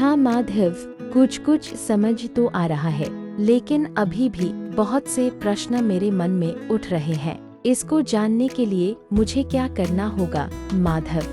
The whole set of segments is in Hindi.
हाँ माधव, कुछ कुछ समझ तो आ रहा है, लेकिन अभी भी बहुत से प्रश्न मेरे मन में उठ रहे हैं। इसको जानने के लिए मुझे क्या करना होगा माधव?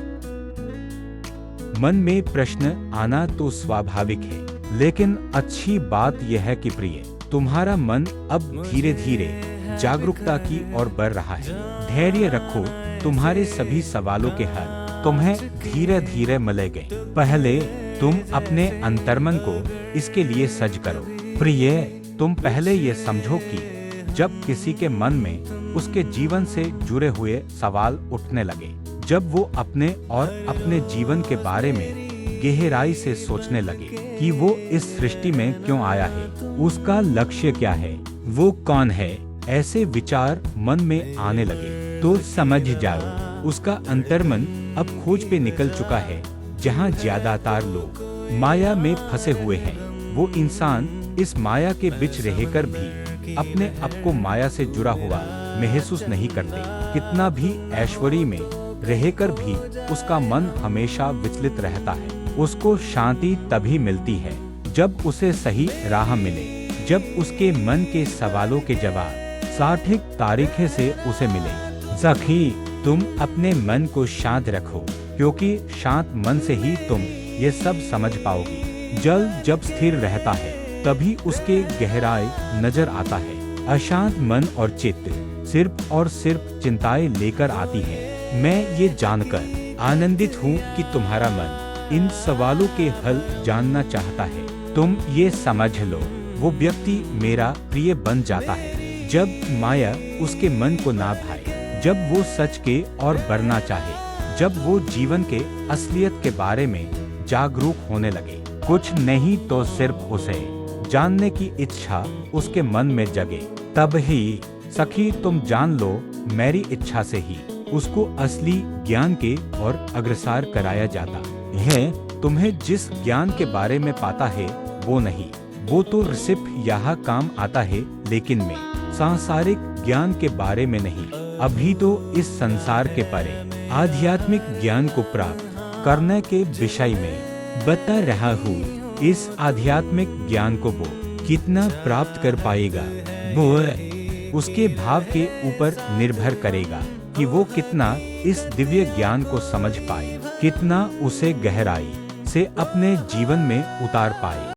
मन में प्रश्न आना तो स्वाभाविक है, लेकिन अच्छी बात यह है कि प्रिय, तुम्हारा मन अब धीरे धीरे जागरूकता की ओर बढ़ रहा है। धैर्य रखो, तुम्हारे सभी सवालों के हल तुम्हें धीरे धीरे मिलेंगे। पहले तुम अपने अंतर्मन को इसके लिए सज करो। प्रिय, तुम पहले ये समझो कि जब किसी के मन में उसके जीवन से जुड़े हुए सवाल उठने लगे, जब वो अपने और अपने जीवन के बारे में गहराई से सोचने लगे कि वो इस सृष्टि में क्यों आया है, उसका लक्ष्य क्या है, वो कौन है, ऐसे विचार मन में आने लगे, तो समझ जाओ उसका अंतर्मन अब खोज पे निकल चुका है। जहाँ ज्यादातर लोग माया में फंसे हुए हैं, वो इंसान इस माया के बीच रहकर भी अपने आप को माया से जुड़ा हुआ महसूस नहीं करते। कितना भी ऐश्वर्य में रहकर भी उसका मन हमेशा विचलित रहता है। उसको शांति तभी मिलती है जब उसे सही राह मिले, जब उसके मन के सवालों के जवाब सटीक तरीके से उसे मिले। सखी, तुम अपने मन को शांत रखो, क्योंकि शांत मन से ही तुम ये सब समझ पाओगी। जल जब स्थिर रहता है तभी उसके गहराई नजर आता है। अशांत मन और चित्त सिर्फ और सिर्फ चिंताएं लेकर आती है। मैं ये जानकर आनंदित हूँ कि तुम्हारा मन इन सवालों के हल जानना चाहता है। तुम ये समझ लो, वो व्यक्ति मेरा प्रिय बन जाता है जब माया उसके मन को ना भाए, जब वो सच के और बढ़ना चाहे, जब वो जीवन के असलियत के बारे में जागरूक होने लगे। कुछ नहीं तो सिर्फ उसे जानने की इच्छा उसके मन में जगे, तब ही सखी तुम जान लो, मेरी इच्छा से ही उसको असली ज्ञान के और अग्रसर कराया जाता है। तुम्हें जिस ज्ञान के बारे में पता है वो नहीं, वो तो सिर्फ यहाँ काम आता है, लेकिन मैं सांसारिक ज्ञान के बारे में नहीं, अभी तो इस संसार के परे आध्यात्मिक ज्ञान को प्राप्त करने के विषय में बता रहा हूँ। इस आध्यात्मिक ज्ञान को वो कितना प्राप्त कर पाएगा, वो उसके भाव के ऊपर निर्भर करेगा कि वो कितना इस दिव्य ज्ञान को समझ पाए, कितना उसे गहराई से अपने जीवन में उतार पाए।